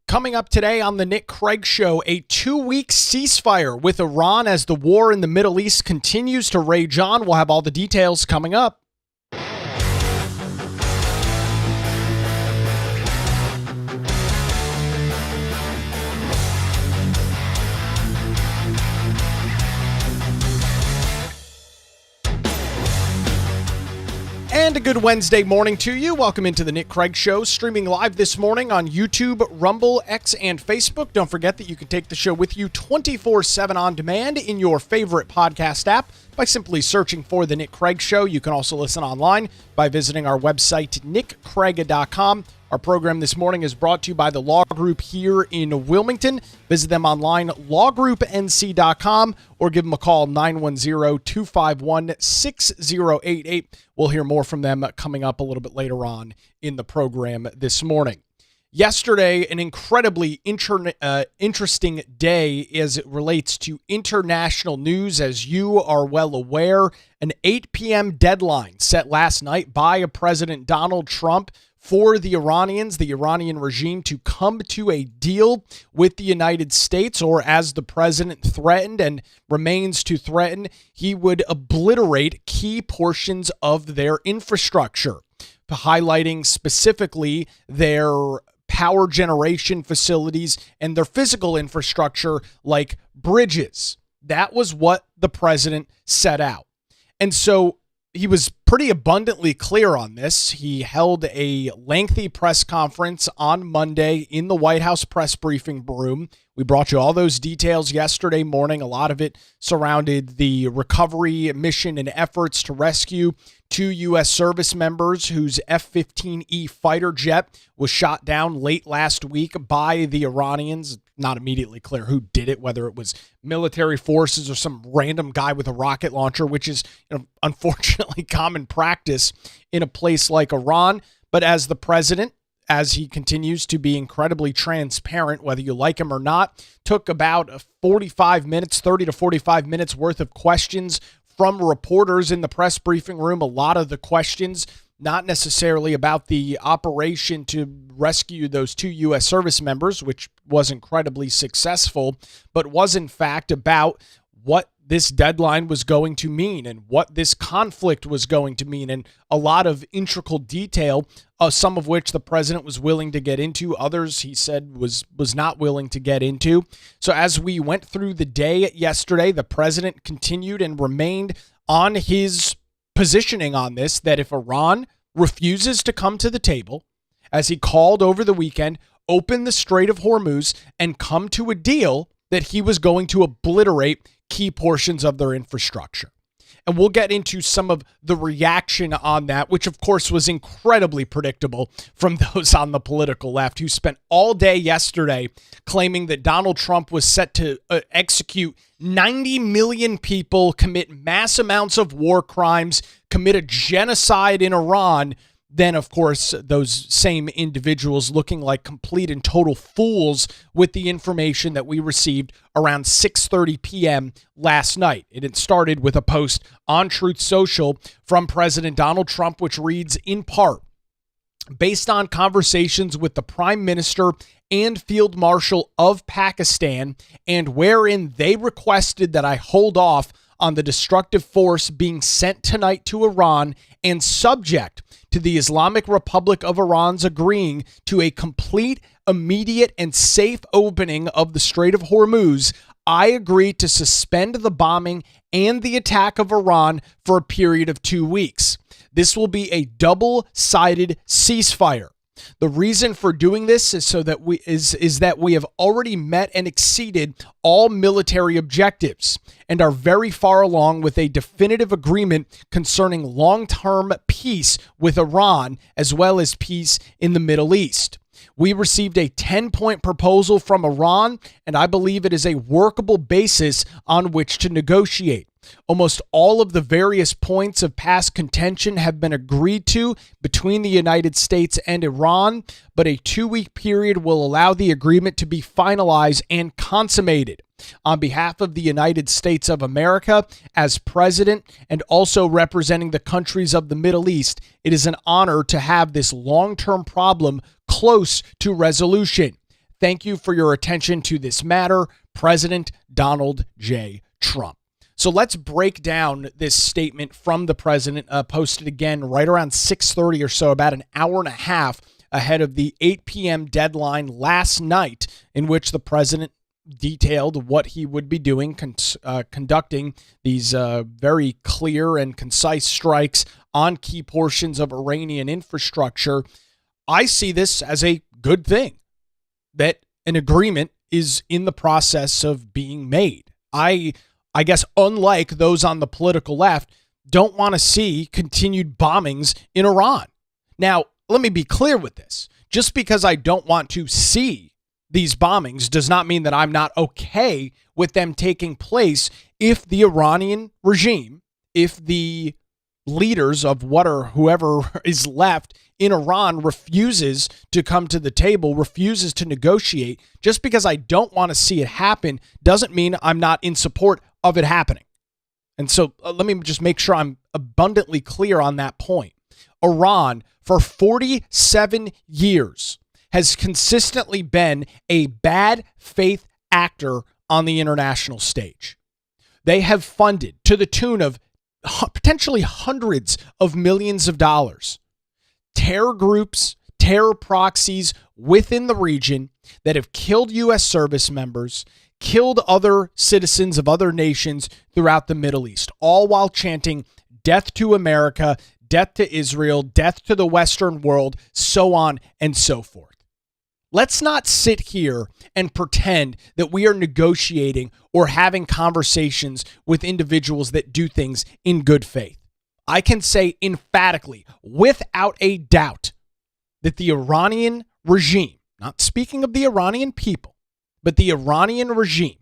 Coming up today on the Nick Craig Show, a 2-week ceasefire with Iran as the war in the Middle East continues to rage on. We'll have all the details coming up. And a good Wednesday morning to you. Welcome into the Nick Craig Show, streaming live this morning on YouTube, Rumble, X, and Facebook. Don't forget that you can take the show with you 24/7 on demand in your favorite podcast app by simply searching for the Nick Craig Show. You can also listen online by visiting our website, nickcraig.com. Our program this morning is brought to you by the Law Group here in Wilmington. Visit them online, lawgroupnc.com, or give them a call, 910-251-6088. We'll hear more from them coming up a little bit later on in the program this morning. Yesterday, an incredibly interesting day as it relates to international news. As you are well aware, an 8 p.m. deadline set last night by President Donald Trump for the Iranians, the Iranian regime, to come to a deal with the United States, or as the president threatened and remains to threaten, he would obliterate key portions of their infrastructure, highlighting specifically their power generation facilities and their physical infrastructure like bridges. That was what the president set out. And so he was pretty abundantly clear on this. He held a lengthy press conference on Monday in the White House press briefing room. We brought you all those details yesterday morning. A lot of it surrounded the recovery mission and efforts to rescue 2 U.S. service members whose F-15E fighter jet was shot down late last week by the Iranians. Not immediately clear who did it, whether it was military forces or some random guy with a rocket launcher, which is, unfortunately common practice in a place like Iran. But as the president, as he continues to be incredibly transparent, whether you like him or not, took about 30 to 45 minutes worth of questions from reporters in the press briefing room. A lot of the questions not necessarily about the operation to rescue those 2 U.S. service members, which was incredibly successful, but was in fact about what this deadline was going to mean and what this conflict was going to mean, and a lot of integral detail, some of which the president was willing to get into, others he said was not willing to get into. So as we went through the day yesterday, the president continued and remained on his positioning on this, that if Iran refuses to come to the table, as he called over the weekend, open the Strait of Hormuz and come to a deal, that he was going to obliterate key portions of their infrastructure. And we'll get into some of the reaction on that, which of course was incredibly predictable from those on the political left who spent all day yesterday claiming that Donald Trump was set to execute 90 million people, commit mass amounts of war crimes, commit a genocide in Iran. Then, of course, those same individuals looking like complete and total fools with the information that we received around 6:30 p.m. last night. And it started with a post on Truth Social from President Donald Trump, which reads, in part, based on conversations with the Prime Minister and Field Marshal of Pakistan, and wherein they requested that I hold off on the destructive force being sent tonight to Iran, and subject to the Islamic Republic of Iran's agreeing to a complete, immediate, and safe opening of the Strait of Hormuz, I agree to suspend the bombing and the attack of Iran for a period of 2 weeks. This will be a double-sided ceasefire. The reason for doing this is so that we have already met and exceeded all military objectives and are very far along with a definitive agreement concerning long-term peace with Iran, as well as peace in the Middle East. We received a 10-point proposal from Iran, and I believe it is a workable basis on which to negotiate. Almost all of the various points of past contention have been agreed to between the United States and Iran, but a 2-week period will allow the agreement to be finalized and consummated. On behalf of the United States of America, as president and also representing the countries of the Middle East, it is an honor to have this long-term problem close to resolution. Thank you for your attention to this matter, President Donald J. Trump. So let's break down this statement from the president, posted again right around 6:30 or so, about an hour and a half ahead of the 8 p.m. deadline last night, in which the president detailed what he would be doing, conducting these very clear and concise strikes on key portions of Iranian infrastructure. I see this as a good thing, that an agreement is in the process of being made. I guess, unlike those on the political left, don't want to see continued bombings in Iran. Now, let me be clear with this. Just because I don't want to see these bombings does not mean that I'm not okay with them taking place if the Iranian regime, if the leaders of whoever is left in Iran refuses to come to the table, refuses to negotiate. Just because I don't want to see it happen doesn't mean I'm not in support of it happening. And so let me just make sure I'm abundantly clear on that point. Iran, for 47 years, has consistently been a bad faith actor on the international stage. They have funded, to the tune of potentially hundreds of millions of dollars, terror groups, terror proxies within the region that have killed U.S. service members, killed other citizens of other nations throughout the Middle East, all while chanting death to America, death to Israel, death to the Western world, so on and so forth. Let's not sit here and pretend that we are negotiating or having conversations with individuals that do things in good faith. I can say emphatically, without a doubt, that the Iranian regime, not speaking of the Iranian people, but the Iranian regime,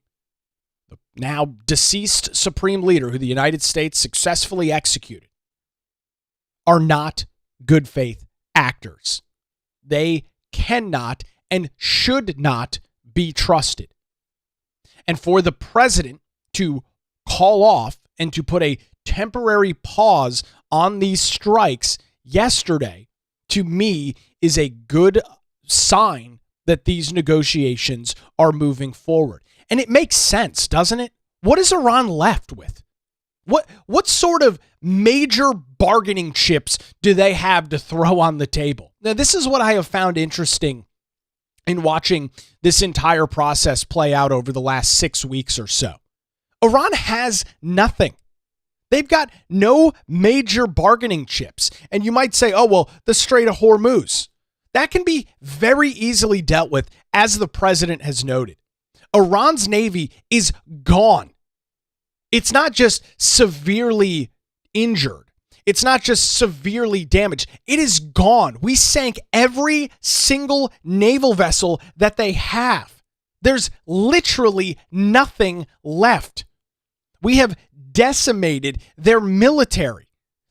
the now deceased supreme leader who the United States successfully executed, are not good faith actors. They cannot and should not be trusted. And for the president to call off and to put a temporary pause on these strikes yesterday, to me, is a good sign that these negotiations are moving forward. And it makes sense, doesn't it? What is Iran left with? What sort of major bargaining chips do they have to throw on the table? Now, this is what I have found interesting in watching this entire process play out over the last 6 weeks or so. Iran has nothing. They've got no major bargaining chips. And you might say, oh, well, the Strait of Hormuz. That can be very easily dealt with, as the president has noted. Iran's navy is gone. It's not just severely injured. It's not just severely damaged. It is gone. We sank every single naval vessel that they have. There's literally nothing left. We have decimated their military.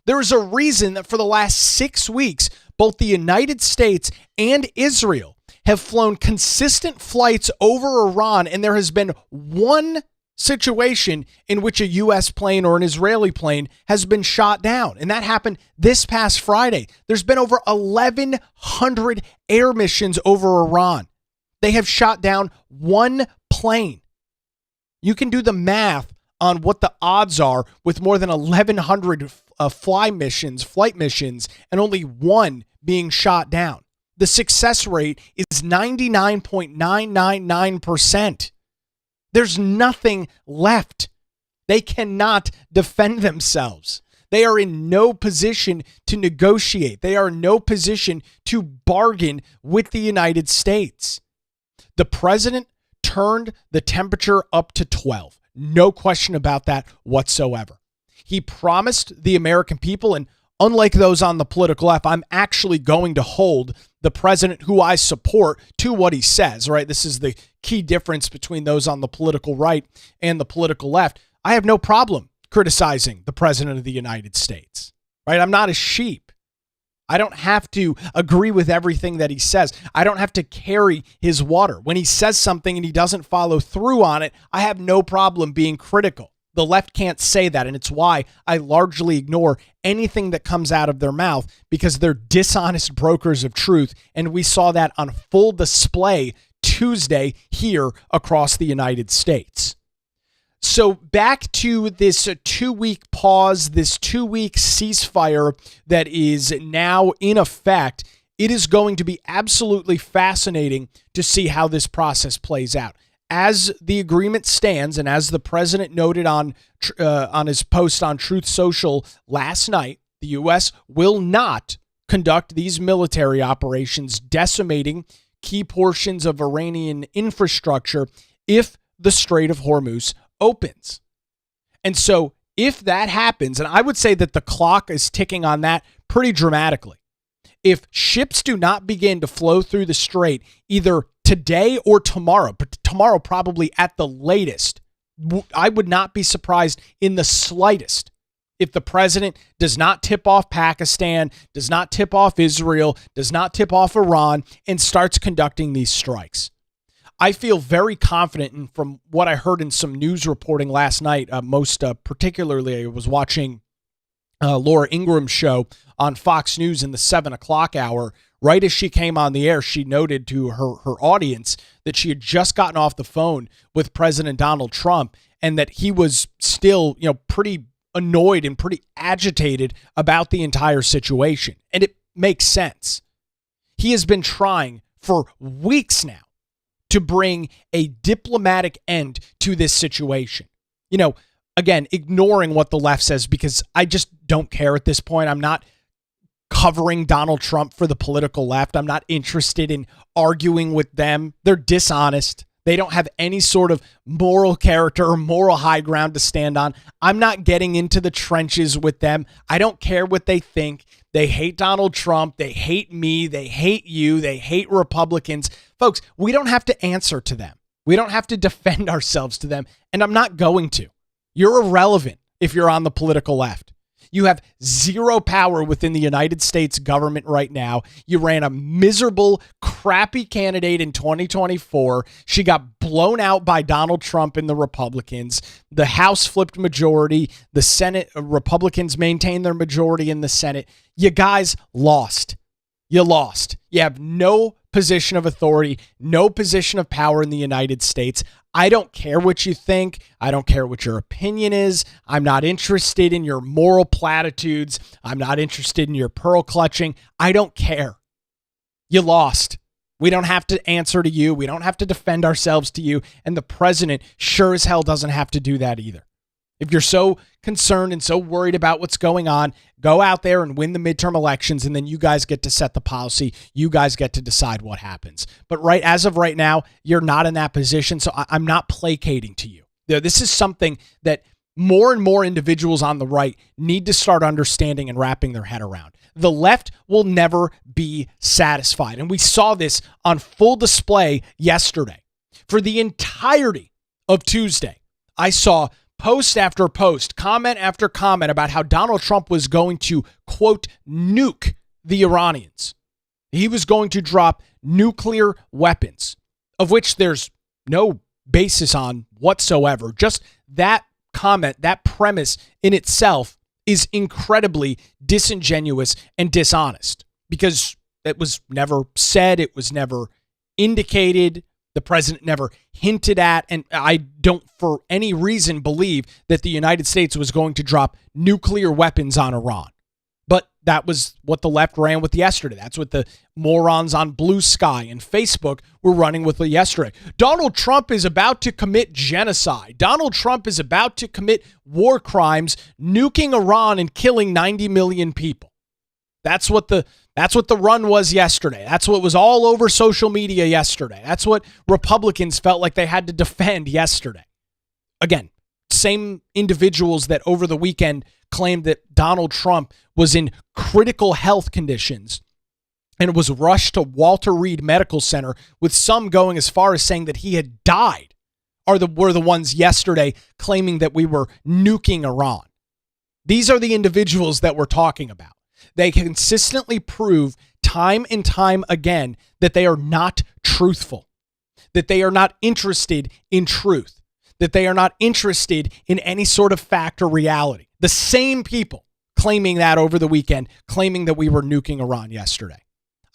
There is a reason that for the last 6 weeks, both the United States and Israel have flown consistent flights over Iran, and there has been one situation in which a U.S. plane or an Israeli plane has been shot down, and that happened this past Friday. There's been over 1,100 air missions over Iran. They have shot down one plane. You can do the math on what the odds are with more than 1,100 flight missions, and only one being shot down. The success rate is 99.999%. There's nothing left. They cannot defend themselves. They are in no position to negotiate. They are in no position to bargain with the United States. The president turned the temperature up to 12. No question about that whatsoever. He promised the American people, and unlike those on the political left, I'm actually going to hold the president who I support to what he says, right? This is the key difference between those on the political right and the political left. I have no problem criticizing the president of the United States, right? I'm not a sheep. I don't have to agree with everything that he says. I don't have to carry his water. When he says something and he doesn't follow through on it, I have no problem being critical. The left can't say that, and it's why I largely ignore anything that comes out of their mouth, because they're dishonest brokers of truth, and we saw that on full display Tuesday here across the United States. So back to this 2-week pause, this 2-week ceasefire that is now in effect. It is going to be absolutely fascinating to see how this process plays out. As the agreement stands, and as the president noted on his post on Truth Social last night, the U.S. will not conduct these military operations decimating key portions of Iranian infrastructure if the Strait of Hormuz opens. And so if that happens, and I would say that the clock is ticking on that pretty dramatically, if ships do not begin to flow through the strait either today or tomorrow, but tomorrow probably at the latest, I would not be surprised in the slightest if the president does not tip off Pakistan, does not tip off Israel, does not tip off Iran, and starts conducting these strikes. I feel very confident, and from what I heard in some news reporting last night, most particularly I was watching Laura Ingram's show on Fox News in the 7 o'clock hour. Right as she came on the air, she noted to her audience that she had just gotten off the phone with President Donald Trump and that he was still, pretty annoyed and pretty agitated about the entire situation. And it makes sense. He has been trying for weeks now to bring a diplomatic end to this situation. Again, ignoring what the left says because I just don't care at this point. I'm not covering Donald Trump for the political left. I'm not interested in arguing with them. They're dishonest. They don't have any sort of moral character or moral high ground to stand on. I'm not getting into the trenches with them. I don't care what they think. They hate Donald Trump. They hate me. They hate you. They hate Republicans. Folks, we don't have to answer to them. We don't have to defend ourselves to them. And I'm not going to. You're irrelevant if you're on the political left. You have zero power within the United States government right now. You ran a miserable, crappy candidate in 2024. She got blown out by Donald Trump and the Republicans. The House flipped majority. The Senate, Republicans maintained their majority in the Senate. You guys lost. You lost. You have no position of authority, no position of power in the United States. I don't care what you think. I don't care what your opinion is. I'm not interested in your moral platitudes. I'm not interested in your pearl clutching. I don't care. You lost. We don't have to answer to you. We don't have to defend ourselves to you. And the president sure as hell doesn't have to do that either. If you're so concerned and so worried about what's going on, go out there and win the midterm elections, and then you guys get to set the policy. You guys get to decide what happens. But as of right now, you're not in that position, so I'm not placating to you. This is something that more and more individuals on the right need to start understanding and wrapping their head around. The left will never be satisfied, and we saw this on full display yesterday. For the entirety of Tuesday, I saw post after post, comment after comment about how Donald Trump was going to, quote, nuke the Iranians. He was going to drop nuclear weapons, of which there's no basis on whatsoever. Just that comment, that premise in itself is incredibly disingenuous and dishonest because it was never said, it was never indicated. The president never hinted at, and I don't for any reason believe that the United States was going to drop nuclear weapons on Iran. But that was what the left ran with yesterday. That's what the morons on Blue Sky and Facebook were running with yesterday. Donald Trump is about to commit genocide. Donald Trump is about to commit war crimes, nuking Iran and killing 90 million people. That's what the run was yesterday. That's what was all over social media yesterday. That's what Republicans felt like they had to defend yesterday. Again, same individuals that over the weekend claimed that Donald Trump was in critical health conditions and was rushed to Walter Reed Medical Center, with some going as far as saying that he had died, were the ones yesterday claiming that we were nuking Iran. These are the individuals that we're talking about. They consistently prove time and time again that they are not truthful, that they are not interested in truth, that they are not interested in any sort of fact or reality. The same people claiming that over the weekend, claiming that we were nuking Iran yesterday.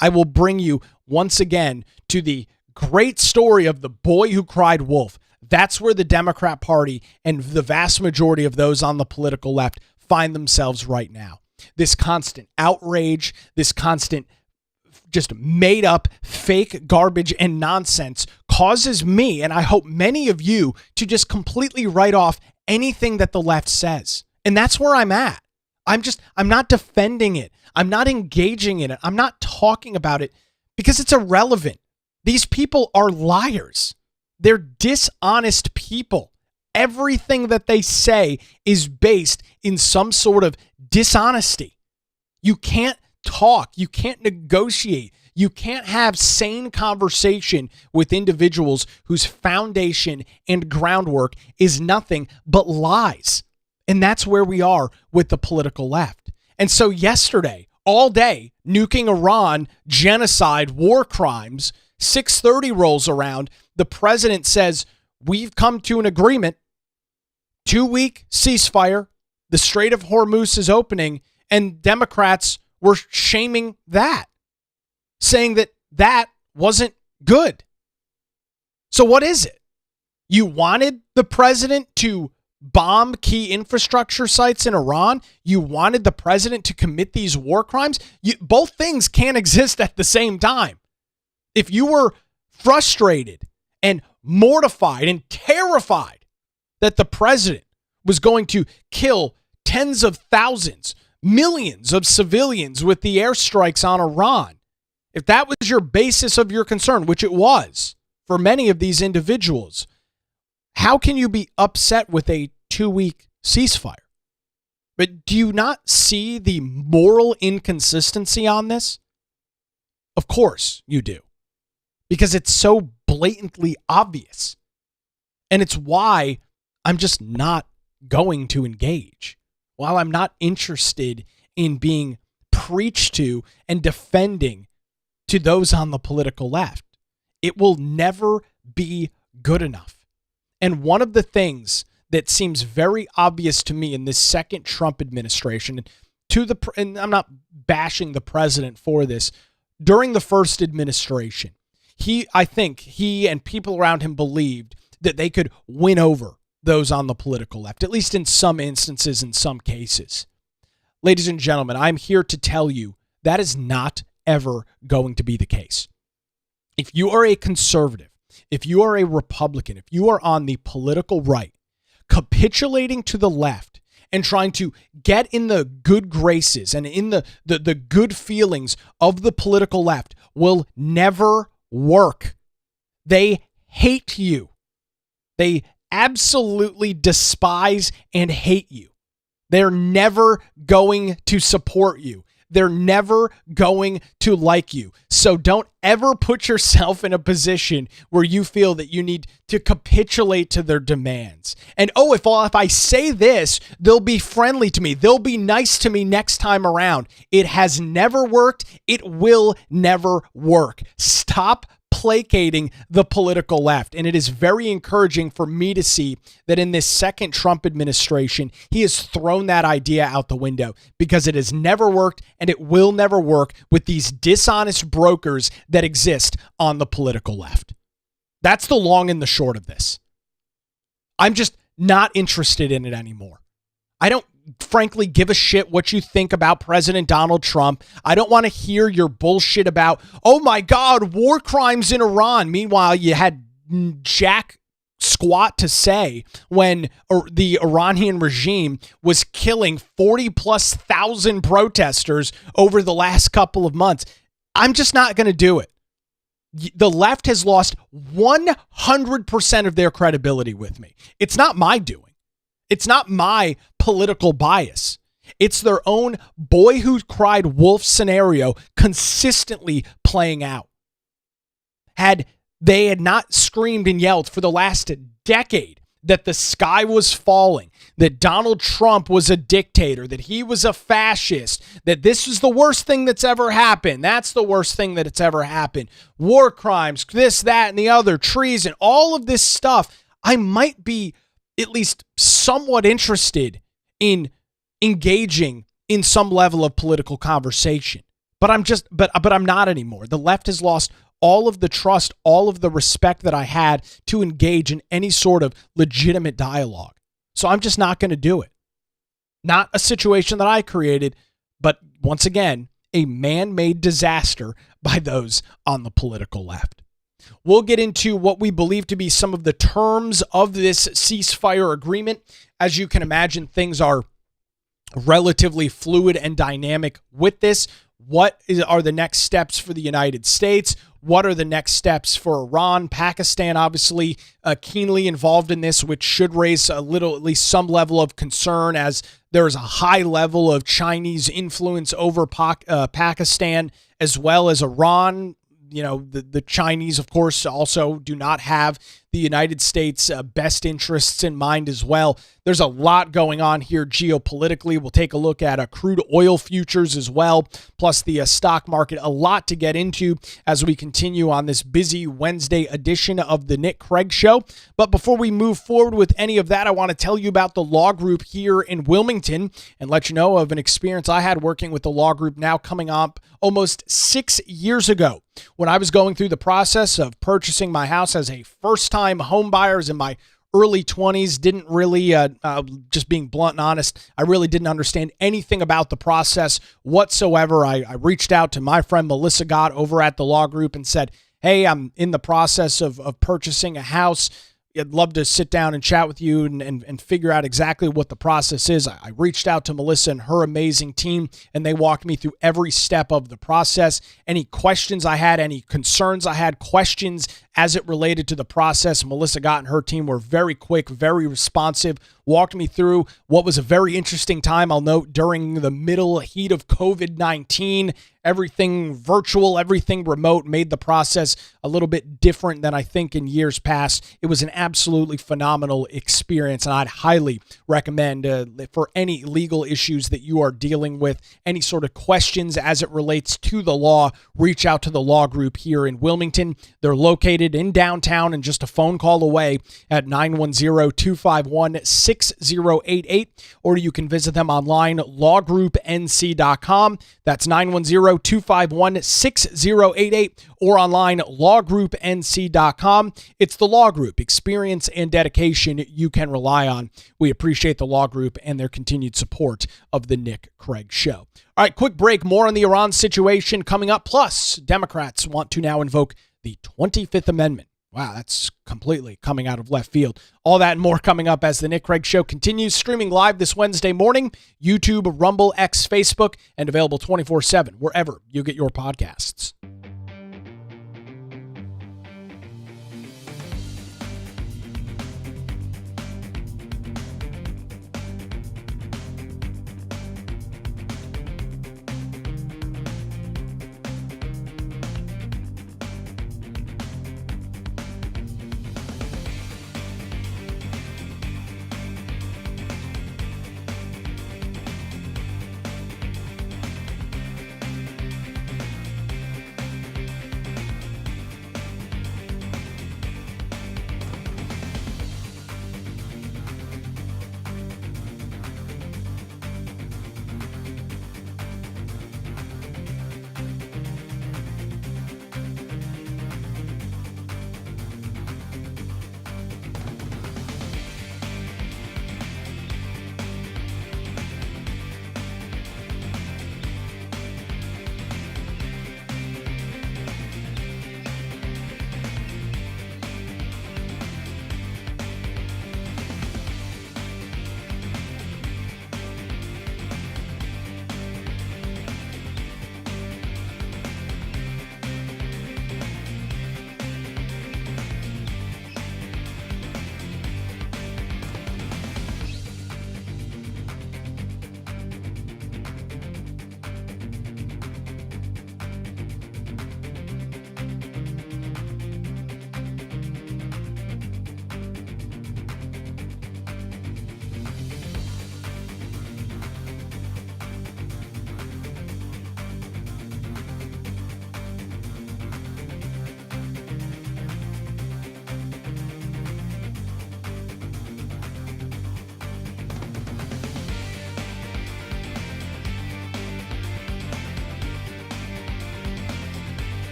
I will bring you once again to the great story of the boy who cried wolf. That's where the Democrat Party and the vast majority of those on the political left find themselves right now. This constant outrage, this constant just made up fake garbage and nonsense causes me, and I hope many of you, to just completely write off anything that the left says. And that's where I'm at. I'm not defending it. I'm not engaging in it. I'm not talking about it because it's irrelevant. These people are liars. They're dishonest people. Everything that they say is based in some sort of dishonesty. You can't talk. You can't negotiate. You can't have sane conversation with individuals whose foundation and groundwork is nothing but lies. And that's where we are with the political left. And so yesterday, all day, nuking Iran, genocide, war crimes, 6:30 rolls around. The president says, we've come to an agreement, 2-week ceasefire. The Strait of Hormuz is opening, and Democrats were shaming that, saying that that wasn't good. So what is it? You wanted the president to bomb key infrastructure sites in Iran? You wanted the president to commit these war crimes? Both things can't exist at the same time. If you were frustrated and mortified and terrified that the president was going to kill tens of thousands, millions of civilians with the airstrikes on Iran, if that was your basis of your concern, which it was for many of these individuals, how can you be upset with a 2-week ceasefire? But do you not see the moral inconsistency on this? Of course you do. Because it's so blatantly obvious. And it's why I'm just not going to engage. While I'm not interested in being preached to and defending to those on the political left, it will never be good enough. And one of the things that seems very obvious to me in this second Trump administration, and I'm not bashing the president for this, during the first administration, I think he and people around him believed that they could win over those on the political left, at least in some instances, in some cases. Ladies and gentlemen, I'm here to tell you that is not ever going to be the case. If you are a conservative, if you are a Republican, if you are on the political right, capitulating to the left and trying to get in the good graces and in the good feelings of the political left will never work. They hate you. They absolutely despise and hate you. They're never going to support you. They're never going to like you. So don't ever put yourself in a position where you feel that you need to capitulate to their demands. And if I say this, they'll be friendly to me. They'll be nice to me next time around. It has never worked. It will never work. Stop placating the political left. And it is very encouraging for me to see that in this second Trump administration, he has thrown that idea out the window because it has never worked and it will never work with these dishonest brokers that exist on the political left. That's the long and the short of this. I'm just not interested in it anymore. I don't frankly give a shit what you think about President Donald Trump. I don't want to hear your bullshit about, oh my God, war crimes in Iran. Meanwhile, you had jack squat to say when the Iranian regime was killing 40,000+ protesters over the last couple of months. I'm just not going to do it. The left has lost 100% of their credibility with me. It's not my doing. It's not my political bias. It's their own boy who cried wolf scenario consistently playing out. Had they not screamed and yelled for the last decade that the sky was falling, that Donald Trump was a dictator, that he was a fascist, that this is the worst thing that's ever happened, that's the worst thing that's ever happened, war crimes, this, that, and the other, treason, all of this stuff, I might be at least somewhat interested in engaging in some level of political conversation. But I'm not anymore. The left has lost all of the trust, all of the respect that I had to engage in any sort of legitimate dialogue. So I'm just not going to do it. Not a situation that I created, but once again, a man-made disaster by those on the political left. We'll get into what we believe to be some of the terms of this ceasefire agreement. As you can imagine, things are relatively fluid and dynamic with this. What are the next steps for the United States? What are the next steps for Iran? Pakistan, obviously, keenly involved in this, which should raise at least some level of concern, as there is a high level of Chinese influence over Pakistan as well as Iran. You know, the Chinese, of course, also do not have the United States' best interests in mind as well. There's a lot going on here geopolitically. We'll take a look at crude oil futures as well, plus the stock market. A lot to get into as we continue on this busy Wednesday edition of the Nick Craig Show. But before we move forward with any of that, I want to tell you about the law group here in Wilmington and let you know of an experience I had working with the law group now coming up almost 6 years ago, when I was going through the process of purchasing my house as a first-time home buyer in my early 20s. Didn't really, just being blunt and honest, I really didn't understand anything about the process whatsoever. I reached out to my friend Melissa Gott over at the law group and said, hey, I'm in the process of purchasing a house. I'd love to sit down and chat with you and figure out exactly what the process is. I reached out to Melissa and her amazing team, and they walked me through every step of the process. Any questions I had, any concerns I had, questions as it related to the process, Melissa Gott and her team were very quick, very responsive, walked me through what was a very interesting time, I'll note, during the middle heat of COVID-19. Everything virtual, everything remote made the process a little bit different than I think in years past. It was an absolutely phenomenal experience, and I'd highly recommend for any legal issues that you are dealing with, any sort of questions as it relates to the law, reach out to the law group here in Wilmington. They're located in downtown and just a phone call away at 910-251-6088, or you can visit them online, lawgroupnc.com. That's 910-251-6088, or online, lawgroupnc.com. It's the law group, experience and dedication you can rely on. We appreciate the law group and their continued support of the Nick Craig Show. All right, quick break. More on the Iran situation coming up. Plus, Democrats want to now invoke the 25th Amendment. Wow, that's completely coming out of left field. All that and more coming up as the Nick Craig Show continues, streaming live this Wednesday morning, YouTube, Rumble, X, Facebook, and available 24/7 wherever you get your podcasts.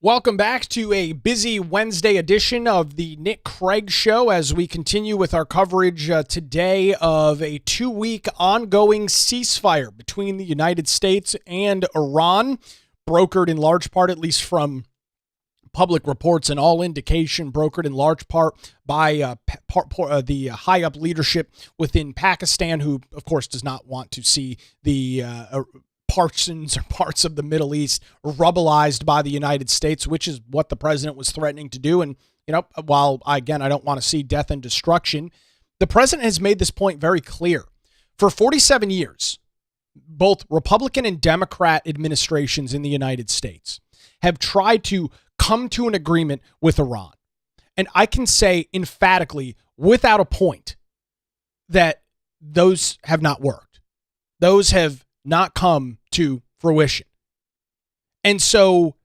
Welcome back to a busy Wednesday edition of the Nick Craig Show as we continue with our coverage today of a 2-week ongoing ceasefire between the United States and Iran, brokered in large part, at least from public reports and all indication, brokered in large part by the high-up leadership within Pakistan, who, of course, does not want to see the portions or parts of the Middle East rubbleized by the United States, which is what the president was threatening to do. And, while, again, I don't want to see death and destruction, the president has made this point very clear. For 47 years, both Republican and Democrat administrations in the United States have tried to come to an agreement with Iran. And I can say emphatically, without a point, that those have not worked. Those have not come to fruition. And so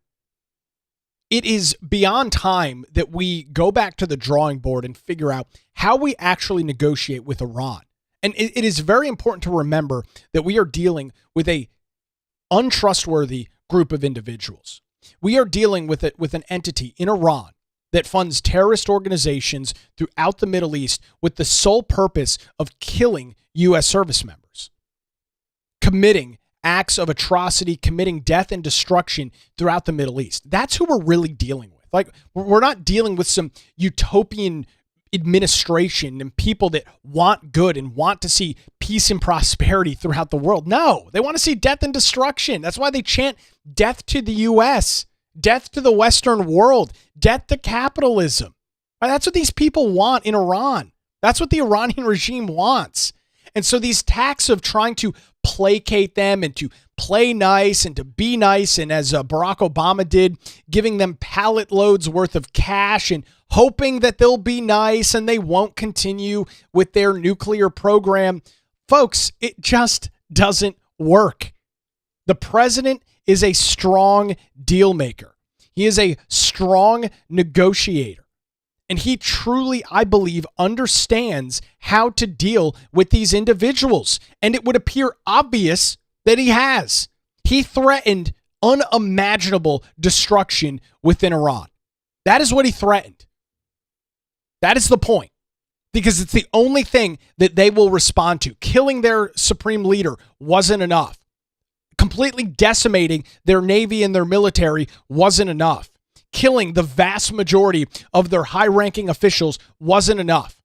it is beyond time that we go back to the drawing board and figure out how we actually negotiate with Iran. And it is very important to remember that we are dealing with a untrustworthy group of individuals. We are dealing with an entity in Iran that funds terrorist organizations throughout the Middle East with the sole purpose of killing U.S. service members, committing acts of atrocity, committing death and destruction throughout the Middle East. That's who we're really dealing with. Like, we're not dealing with some utopian administration and people that want good and want to see peace and prosperity throughout the world. No, they want to see death and destruction. That's why they chant death to the U.S., death to the Western world, death to capitalism. That's what these people want in Iran. That's what the Iranian regime wants. And so these tactics of trying to placate them and to play nice and to be nice, and as Barack Obama did, giving them pallet loads worth of cash and hoping that they'll be nice and they won't continue with their nuclear program. Folks, it just doesn't work. The president is a strong deal maker. He is a strong negotiator. And he truly, I believe, understands how to deal with these individuals. And it would appear obvious that he has. He threatened unimaginable destruction within Iran. That is what he threatened. That is the point. Because it's the only thing that they will respond to. Killing their supreme leader wasn't enough. Completely decimating their navy and their military wasn't enough. Killing the vast majority of their high-ranking officials wasn't enough.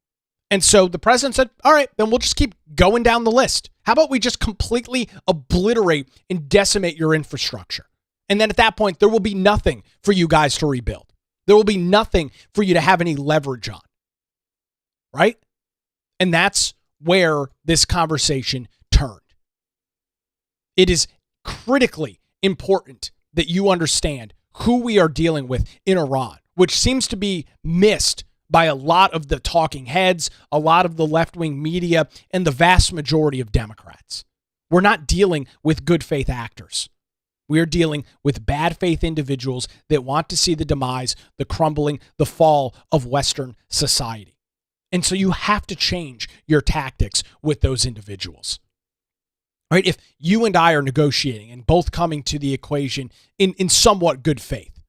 And so the president said, all right, then we'll just keep going down the list. How about we just completely obliterate and decimate your infrastructure? And then at that point, there will be nothing for you guys to rebuild. There will be nothing for you to have any leverage on. Right? And that's where this conversation turned. It is critically important that you understand who we are dealing with in Iran, which seems to be missed by a lot of the talking heads, a lot of the left-wing media, and the vast majority of Democrats. We're not dealing with good faith actors. We're dealing with bad faith individuals that want to see the demise, the crumbling, the fall of Western society. And so you have to change your tactics with those individuals. Right? If you and I are negotiating and both coming to the equation in somewhat good faith,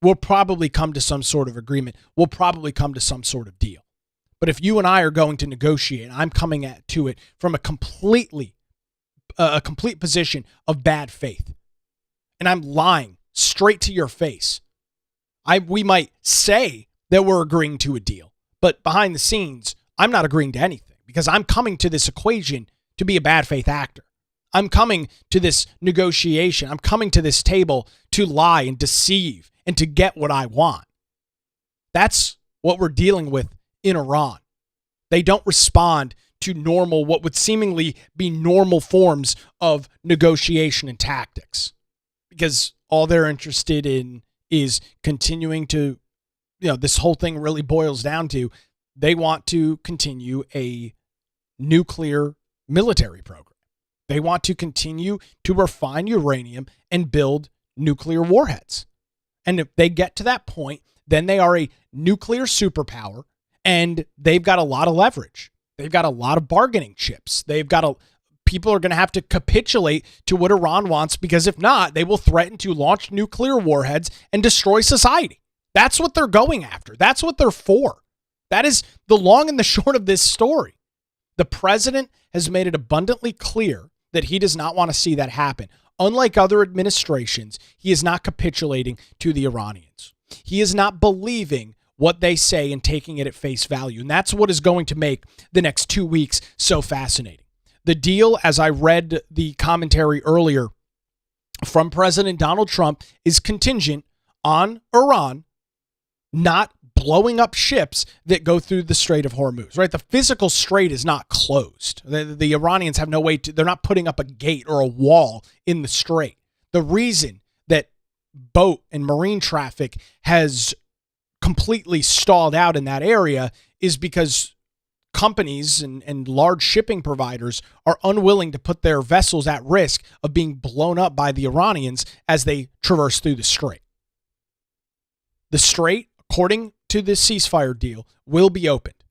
we'll probably come to some sort of agreement. We'll probably come to some sort of deal. But if you and I are going to negotiate, I'm coming to it from a complete position of bad faith, and I'm lying straight to your face. We might say that we're agreeing to a deal, but behind the scenes, I'm not agreeing to anything because I'm coming to this equation to be a bad faith actor. I'm coming to this negotiation. I'm coming to this table to lie and deceive and to get what I want. That's what we're dealing with in Iran. They don't respond to normal, what would seemingly be normal forms of negotiation and tactics, because all they're interested in is continuing to, this whole thing really boils down to, they want to continue a nuclear military program. They want to continue to refine uranium and build nuclear warheads. And if they get to that point, then they are a nuclear superpower and they've got a lot of leverage. They've got a lot of bargaining chips. They've got people are going to have to capitulate to what Iran wants, because if not, they will threaten to launch nuclear warheads and destroy society. That's what they're going after. That's what they're for. That is the long and the short of this story. The president has made it abundantly clear that he does not want to see that happen. Unlike other administrations, he is not capitulating to the Iranians. He is not believing what they say and taking it at face value. And that's what is going to make the next 2 weeks so fascinating. The deal, as I read the commentary earlier from President Donald Trump, is contingent on Iran not blowing up ships that go through the Strait of Hormuz, right? The physical strait is not closed. The Iranians have no way to, they're not putting up a gate or a wall in the strait. The reason that boat and marine traffic has completely stalled out in that area is because companies and large shipping providers are unwilling to put their vessels at risk of being blown up by the Iranians as they traverse through the strait. The strait, according to the ceasefire deal, will be opened,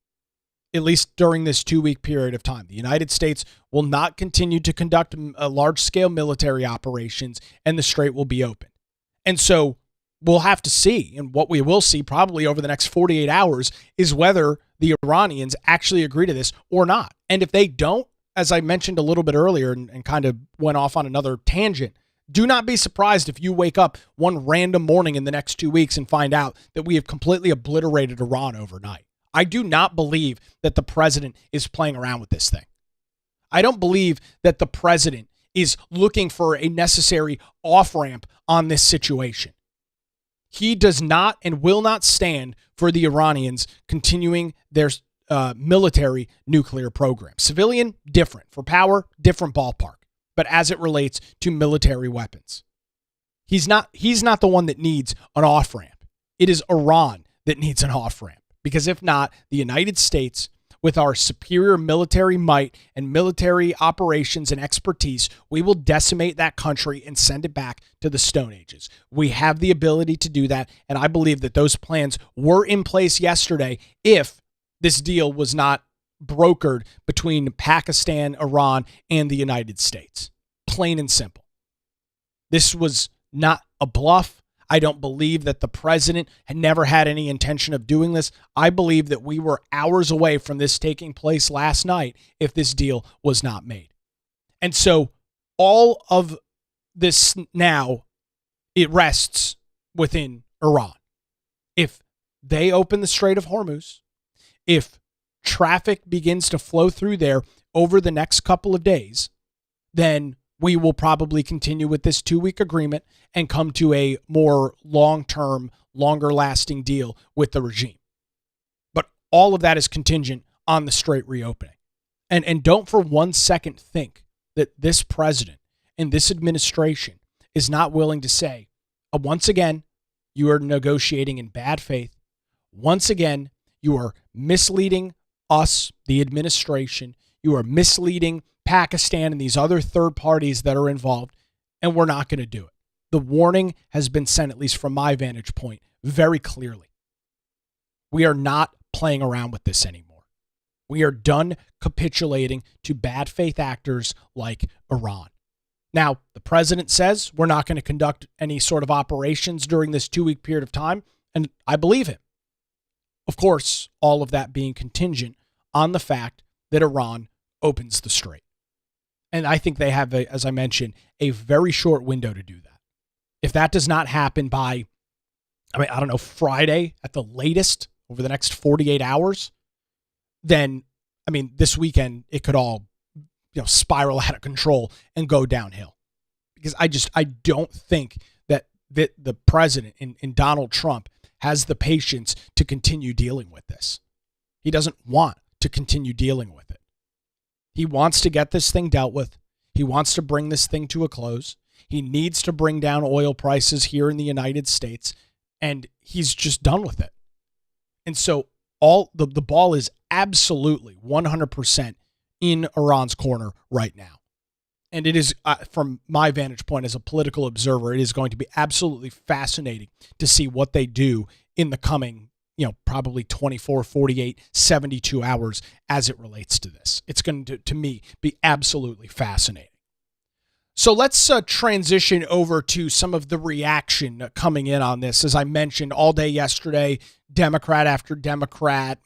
at least during this 2-week period of time. The United States will not continue to conduct large-scale military operations, and the strait will be open. And so we'll have to see, and what we will see probably over the next 48 hours is whether the Iranians actually agree to this or not. And if they don't, as I mentioned a little bit earlier and kind of went off on another tangent, do not be surprised if you wake up one random morning in the next 2 weeks and find out that we have completely obliterated Iran overnight. I do not believe that the president is playing around with this thing. I don't believe that the president is looking for a necessary off-ramp on this situation. He does not and will not stand for the Iranians continuing their military nuclear program. Civilian, different. For power, different ballpark. But as it relates to military weapons, he's not the one that needs an off-ramp. It is Iran that needs an off-ramp. Because if not, the United States, with our superior military might and military operations and expertise, we will decimate that country and send it back to the Stone Ages. We have the ability to do that, and I believe that those plans were in place yesterday if this deal was not brokered between Pakistan, Iran, and the United States. Plain and simple. This was not a bluff. I don't believe that the president had never had any intention of doing this. I believe that we were hours away from this taking place last night if this deal was not made. And so all of this now, it rests within Iran. If they open the Strait of Hormuz, if traffic begins to flow through there over the next couple of days, then we will probably continue with this 2-week agreement and come to a more long-term, longer-lasting deal with the regime. But all of that is contingent on the strait reopening. And don't for 1 second think that this president and this administration is not willing to say, once again, you are negotiating in bad faith. Once again, you are misleading us, the administration. You are misleading Pakistan and these other third parties that are involved, and we're not going to do it. The warning has been sent, at least from my vantage point, very clearly. We are not playing around with this anymore. We are done capitulating to bad faith actors like Iran. Now, the president says we're not going to conduct any sort of operations during this 2-week period of time, and I believe him. Of course, all of that being contingent on the fact that Iran opens the strait. And I think they have, as I mentioned, a very short window to do that. If that does not happen by, Friday at the latest, over the next 48 hours, then, this weekend, it could all, spiral out of control and go downhill. Because I don't think that the president in Donald Trump has the patience to continue dealing with this. He doesn't want to continue dealing with it. He wants to get this thing dealt with. He wants to bring this thing to a close. He needs to bring down oil prices here in the United States, and he's just done with it. And so all the ball is absolutely 100% in Iran's corner right now. And it is, from my vantage point as a political observer, it is going to be absolutely fascinating to see what they do in the coming probably 24, 48, 72 hours as it relates to this. It's going to me, be absolutely fascinating. So let's transition over to some of the reaction coming in on this. As I mentioned all day yesterday, Democrat after Democrat,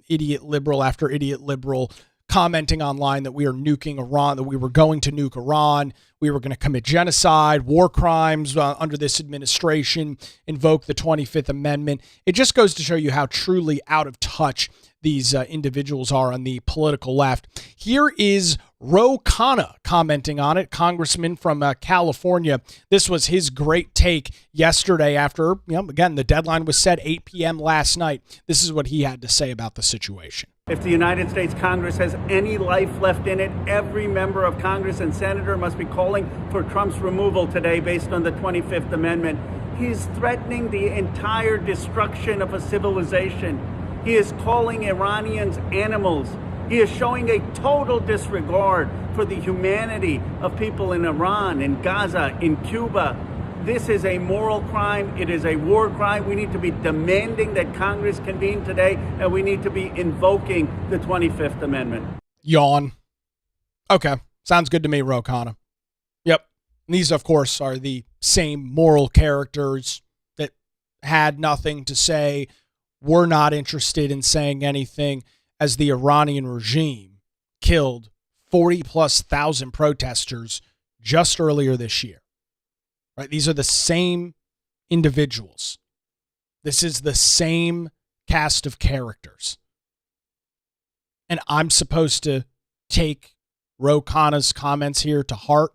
idiot liberal after idiot liberal, commenting online that we are nuking Iran, that we were going to nuke Iran, we were going to commit genocide, war crimes under this administration, invoke the 25th Amendment. It just goes to show you how truly out of touch these individuals are on the political left. Here is Ro Khanna commenting on it, congressman from California. This was his great take yesterday after, again, the deadline was set 8 p.m. last night. This is what he had to say about the situation. If the United States Congress has any life left in it, every member of Congress and senator must be calling for Trump's removal today based on the 25th Amendment. He is threatening the entire destruction of a civilization. He is calling Iranians animals. He is showing a total disregard for the humanity of people in Iran, in Gaza, in Cuba. This is a moral crime. It is a war crime. We need to be demanding that Congress convene today, and we need to be invoking the 25th Amendment. Yawn. Okay. Sounds good to me, Ro Khanna. Yep. And these, of course, are the same moral characters that had nothing to say, were not interested in saying anything, as the Iranian regime killed 40+ thousand protesters just earlier this year. Right? These are the same individuals. This is the same cast of characters. And I'm supposed to take Ro Khanna's comments here to heart.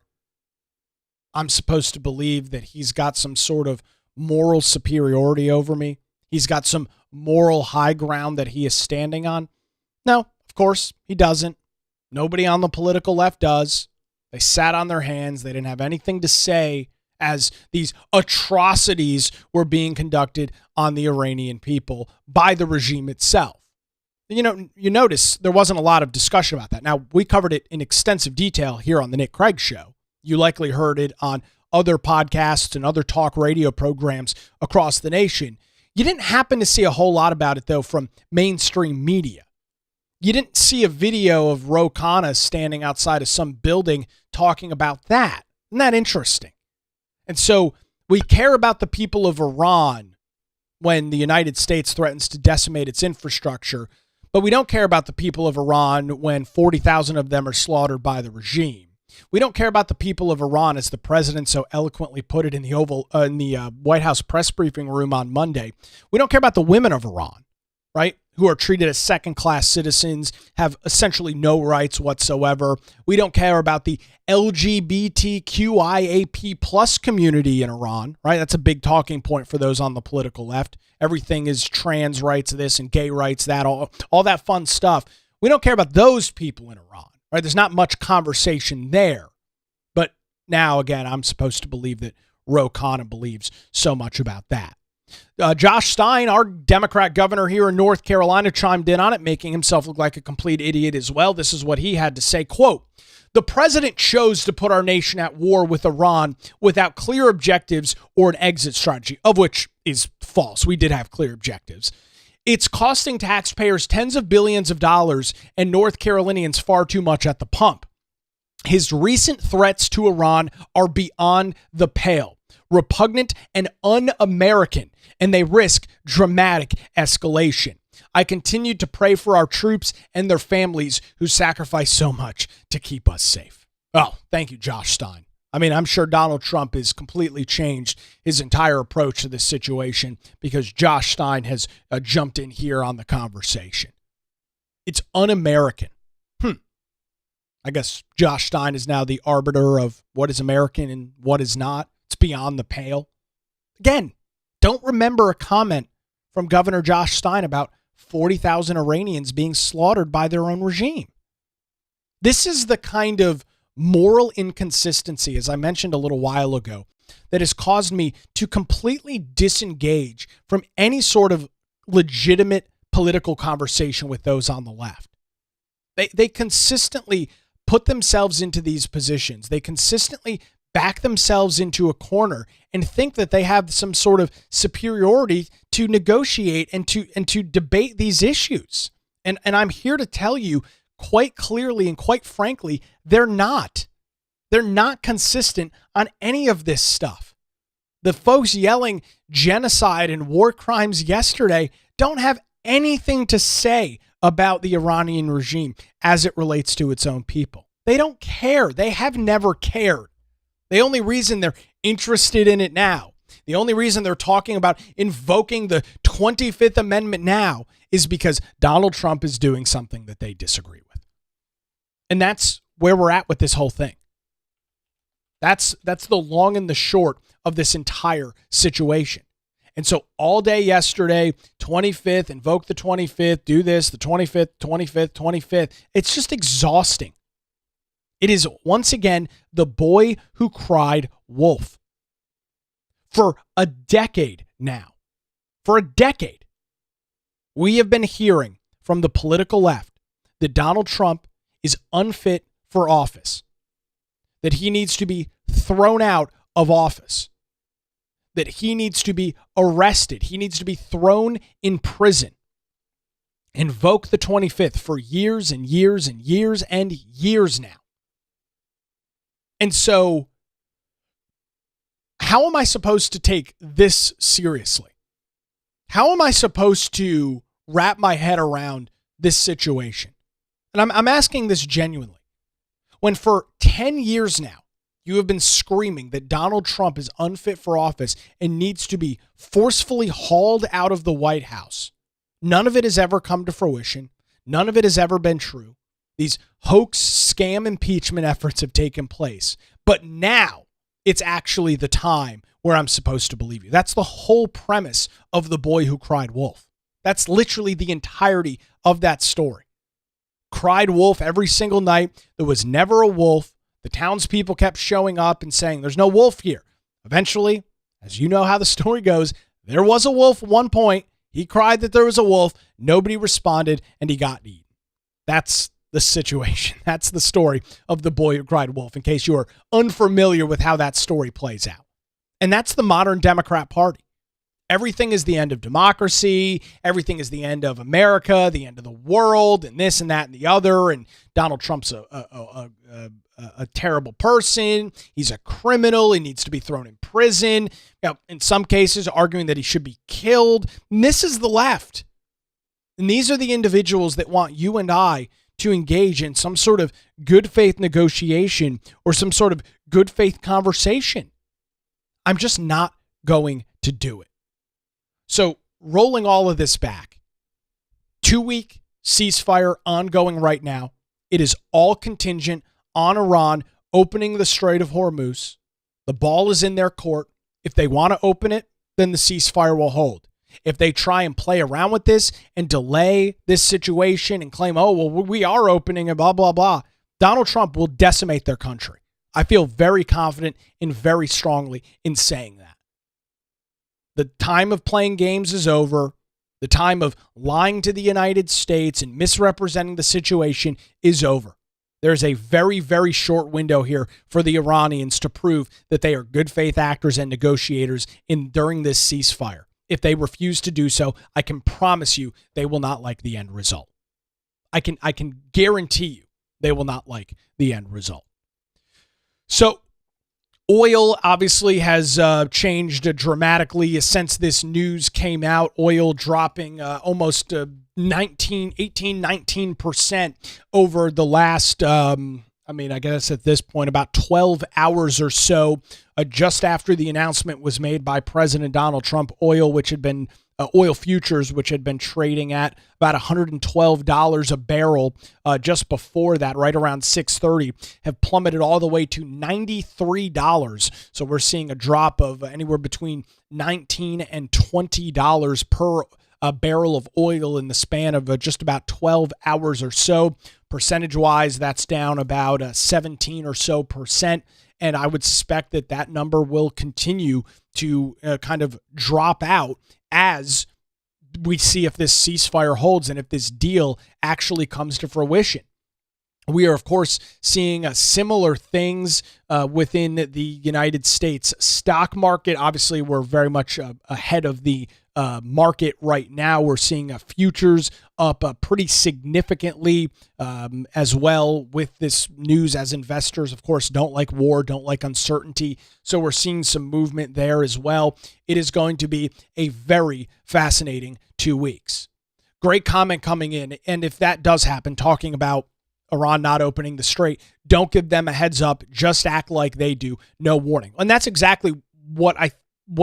I'm supposed to believe that he's got some sort of moral superiority over me. He's got some moral high ground that he is standing on. No, of course, he doesn't. Nobody on the political left does. They sat on their hands. They didn't have anything to say as these atrocities were being conducted on the Iranian people by the regime itself. You notice there wasn't a lot of discussion about that. Now, we covered it in extensive detail here on the Nick Craig Show. You likely heard it on other podcasts and other talk radio programs across the nation. You didn't happen to see a whole lot about it, though, from mainstream media. You didn't see a video of Ro Khanna standing outside of some building talking about that. Isn't that interesting? And so we care about the people of Iran when the United States threatens to decimate its infrastructure, but we don't care about the people of Iran when 40,000 of them are slaughtered by the regime. We don't care about the people of Iran, as the president so eloquently put it in the White House press briefing room on Monday. We don't care about the women of Iran, right, who are treated as second-class citizens, have essentially no rights whatsoever. We don't care about the LGBTQIAP plus community in Iran, right? That's a big talking point for those on the political left. Everything is trans rights this and gay rights that, all that fun stuff. We don't care about those people in Iran, right? There's not much conversation there. But now, again, I'm supposed to believe that Ro Khanna believes so much about that. Josh Stein, our Democrat governor here in North Carolina, chimed in on it, making himself look like a complete idiot as well. This is what he had to say, quote, "The president chose to put our nation at war with Iran without clear objectives or an exit strategy," of which is false. We did have clear objectives. "It's costing taxpayers tens of billions of dollars and North Carolinians far too much at the pump. His recent threats to Iran are beyond the pale, repugnant and un-American, and they risk dramatic escalation. I continue to pray for our troops and their families who sacrifice so much to keep us safe." Oh, thank you, Josh Stein. I mean, I'm sure Donald Trump has completely changed his entire approach to this situation because Josh Stein has jumped in here on the conversation. It's un-American. I guess Josh Stein is now the arbiter of what is American and what is not. It's beyond the pale. Again, don't remember a comment from Governor Josh Stein about 40,000 Iranians being slaughtered by their own regime. This is the kind of moral inconsistency, as I mentioned a little while ago, that has caused me to completely disengage from any sort of legitimate political conversation with those on the left. They consistently put themselves into these positions. They consistently back themselves into a corner and think that they have some sort of superiority to negotiate and to debate these issues. And I'm here to tell you quite clearly and quite frankly, they're not. They're not consistent on any of this stuff. The folks yelling genocide and war crimes yesterday don't have anything to say about the Iranian regime as it relates to its own people. They don't care. They have never cared. The only reason they're interested in it now, the only reason they're talking about invoking the 25th Amendment now is because Donald Trump is doing something that they disagree with. And that's where we're at with this whole thing. That's the long and the short of this entire situation. And so all day yesterday, 25th, invoke the 25th, do this, the 25th, 25th, 25th. It's just exhausting. It is once again the boy who cried wolf. For a decade now, we have been hearing from the political left that Donald Trump is unfit for office, that he needs to be thrown out of office, that he needs to be arrested, he needs to be thrown in prison. Invoke the 25th for years and years and years and years now. And so, how am I supposed to take this seriously? How am I supposed to wrap my head around this situation? And I'm asking this genuinely. When for 10 years now, you have been screaming that Donald Trump is unfit for office and needs to be forcefully hauled out of the White House. None of it has ever come to fruition. None of it has ever been true. These hoax, scam impeachment efforts have taken place. But now it's actually the time where I'm supposed to believe you. That's the whole premise of The Boy Who Cried Wolf. That's literally the entirety of that story. Cried wolf every single night. There was never a wolf. The townspeople kept showing up and saying, there's no wolf here. Eventually, as you know how the story goes, there was a wolf at one point. He cried that there was a wolf. Nobody responded, and he got eaten. That's the situation. That's the story of The Boy Who Cried Wolf, in case you are unfamiliar with how that story plays out. And that's the modern Democrat Party. Everything is the end of democracy. Everything is the end of America, the end of the world, and this and that and the other. And Donald Trump's a terrible person. He's a criminal. He needs to be thrown in prison. You know, in some cases, arguing that he should be killed. And this is the left. And these are the individuals that want you and I to engage in some sort of good faith negotiation or some sort of good faith conversation. I'm just not going to do it. So rolling all of this back, 2-week ceasefire ongoing right now. It is all contingent on Iran opening the Strait of Hormuz. The ball is in their court. If they want to open it, then the ceasefire will hold. If they try and play around with this and delay this situation and claim, oh, well, we are opening and blah, blah, blah, Donald Trump will decimate their country. I feel very confident and very strongly in saying that. The time of playing games is over. The time of lying to the United States and misrepresenting the situation is over. There's a very, very short window here for the Iranians to prove that they are good faith actors and negotiators during this ceasefire. If they refuse to do so, I can promise you they will not like the end result. I can guarantee you they will not like the end result. So oil obviously has changed dramatically since this news came out. Oil dropping almost 19% over the last, I guess at this point, about 12 hours or so, just after the announcement was made by President Donald Trump. Oil futures, which had been trading at about $112 a barrel just before that, right around 6:30, have plummeted all the way to $93. So we're seeing a drop of anywhere between $19 and $20 per barrel of oil in the span of just about 12 hours or so. Percentage-wise, that's down about 17 or so percent. And I would suspect that number will continue to kind of drop out as we see if this ceasefire holds and if this deal actually comes to fruition. We are, of course, seeing similar things within the United States stock market. Obviously, we're very much ahead of the market right now. We're seeing futures up pretty significantly as well with this news, as investors, of course, don't like war, don't like uncertainty. So we're seeing some movement there as well. It is going to be a very fascinating 2 weeks. Great comment coming in. And if that does happen, talking about Iran not opening the strait, don't give them a heads up. Just act like they do. No warning. And that's exactly what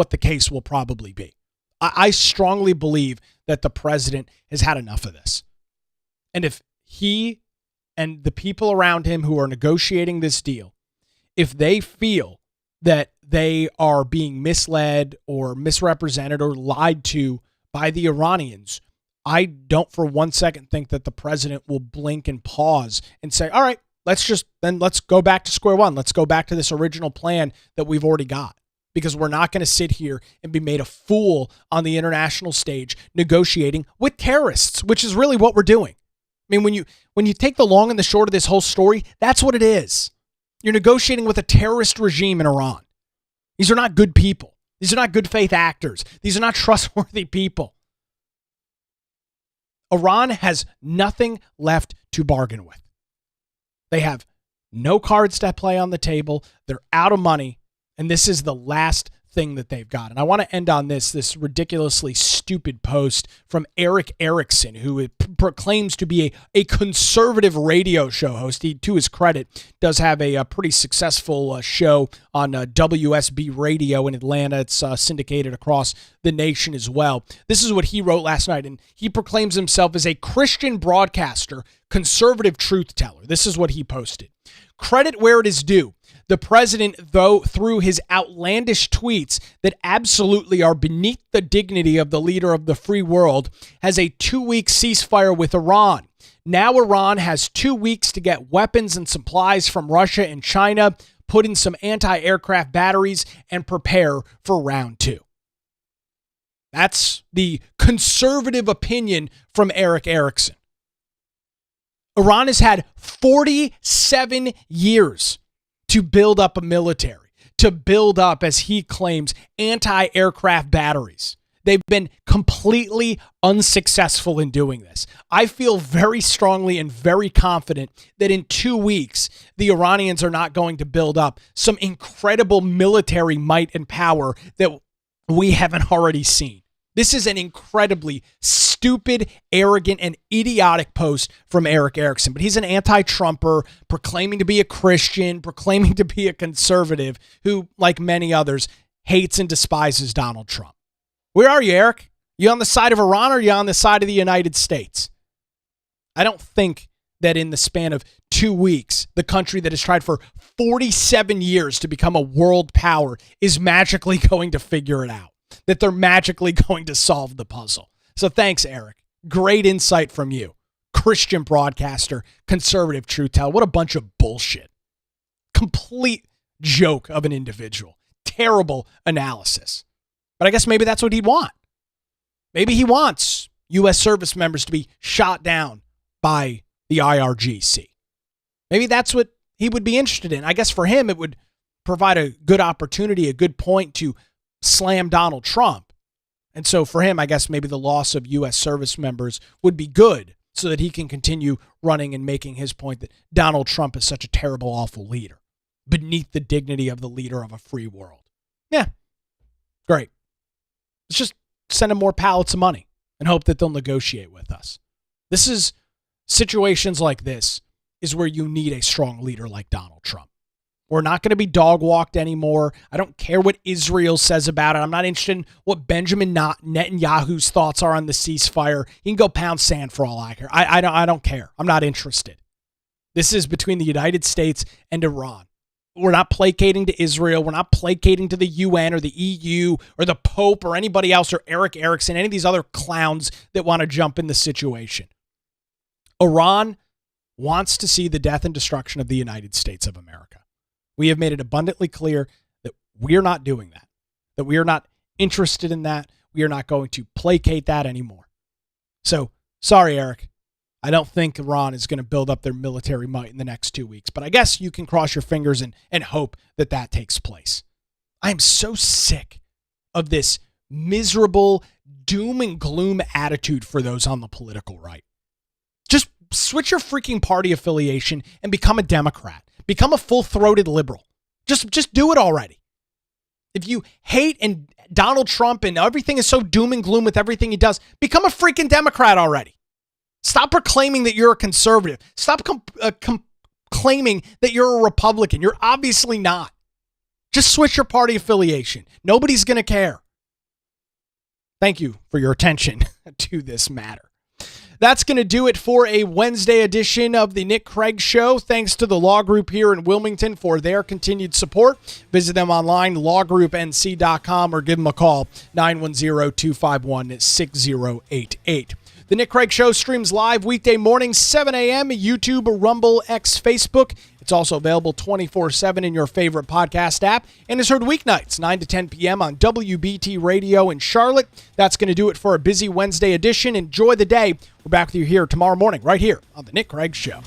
the case will probably be. I strongly believe that the president has had enough of this. And if he and the people around him who are negotiating this deal, if they feel that they are being misled or misrepresented or lied to by the Iranians, I don't for 1 second think that the president will blink and pause and say, all right, let's go back to square one. Let's go back to this original plan that we've already got, because we're not going to sit here and be made a fool on the international stage negotiating with terrorists, which is really what we're doing. I mean, when you take the long and the short of this whole story, that's what it is. You're negotiating with a terrorist regime in Iran. These are not good people. These are not good faith actors. These are not trustworthy people. Iran has nothing left to bargain with. They have no cards to play on the table. They're out of money. And this is the last thing that they've got. And I want to end on this ridiculously stupid post from Eric Erickson, who proclaims to be a conservative radio show host. He, to his credit, does have a pretty successful show on WSB Radio in Atlanta. It's syndicated across the nation as well. This is what he wrote last night, and he proclaims himself as a Christian broadcaster, conservative truth teller. This is what he posted. Credit where it is due. The president, though, through his outlandish tweets that absolutely are beneath the dignity of the leader of the free world, has a 2-week ceasefire with Iran. Now Iran has 2 weeks to get weapons and supplies from Russia and China, put in some anti-aircraft batteries, and prepare for round 2. That's the conservative opinion from Eric Erickson. Iran has had 47 years to build up a military, to build up, as he claims, anti-aircraft batteries. They've been completely unsuccessful in doing this. I feel very strongly and very confident that in 2 weeks, the Iranians are not going to build up some incredible military might and power that we haven't already seen. This is an incredibly stupid, arrogant, and idiotic post from Eric Erickson. But he's an anti-Trumper, proclaiming to be a Christian, proclaiming to be a conservative, who, like many others, hates and despises Donald Trump. Where are you, Eric? You on the side of Iran, or are you on the side of the United States? I don't think that in the span of 2 weeks, the country that has tried for 47 years to become a world power is magically going to figure it out, that they're magically going to solve the puzzle. So thanks, Eric. Great insight from you. Christian broadcaster, conservative truth teller. What a bunch of bullshit. Complete joke of an individual. Terrible analysis. But I guess maybe that's what he'd want. Maybe he wants U.S. service members to be shot down by the IRGC. Maybe that's what he would be interested in. I guess for him, it would provide a good opportunity, a good point to slam Donald Trump. And so for him, I guess maybe the loss of U.S. service members would be good so that he can continue running and making his point that Donald Trump is such a terrible, awful leader, beneath the dignity of the leader of a free world. Yeah, great. Let's just send them more pallets of money and hope that they'll negotiate with us. This is situations like this is where you need a strong leader like Donald Trump. We're not going to be dog walked anymore. I don't care what Israel says about it. I'm not interested in what Benjamin Netanyahu's thoughts are on the ceasefire. He can go pound sand for all I care. I don't care. I'm not interested. This is between the United States and Iran. We're not placating to Israel. We're not placating to the UN or the EU or the Pope or anybody else or Eric Erickson, any of these other clowns that want to jump in the situation. Iran wants to see the death and destruction of the United States of America. We have made it abundantly clear that we're not doing that we are not interested in that. We are not going to placate that anymore. So, sorry, Eric. I don't think Iran is going to build up their military might in the next 2 weeks, but I guess you can cross your fingers and hope that that takes place. I am so sick of this miserable doom and gloom attitude for those on the political right. Just switch your freaking party affiliation and become a Democrat. Become a full-throated liberal. Just do it already. If you hate and Donald Trump and everything is so doom and gloom with everything he does, become a freaking Democrat already. Stop proclaiming that you're a conservative. Stop claiming that you're a Republican. You're obviously not. Just switch your party affiliation. Nobody's going to care. Thank you for your attention to this matter. That's going to do it for a Wednesday edition of the Nick Craig Show. Thanks to the Law Group here in Wilmington for their continued support. Visit them online, lawgroupnc.com, or give them a call, 910-251-6088. The Nick Craig Show streams live weekday mornings, 7 a.m., YouTube, Rumble, X, Facebook. It's also available 24/7 in your favorite podcast app and is heard weeknights, 9 to 10 p.m. on WBT Radio in Charlotte. That's going to do it for a busy Wednesday edition. Enjoy the day. We're back with you here tomorrow morning, right here on The Nick Craig Show.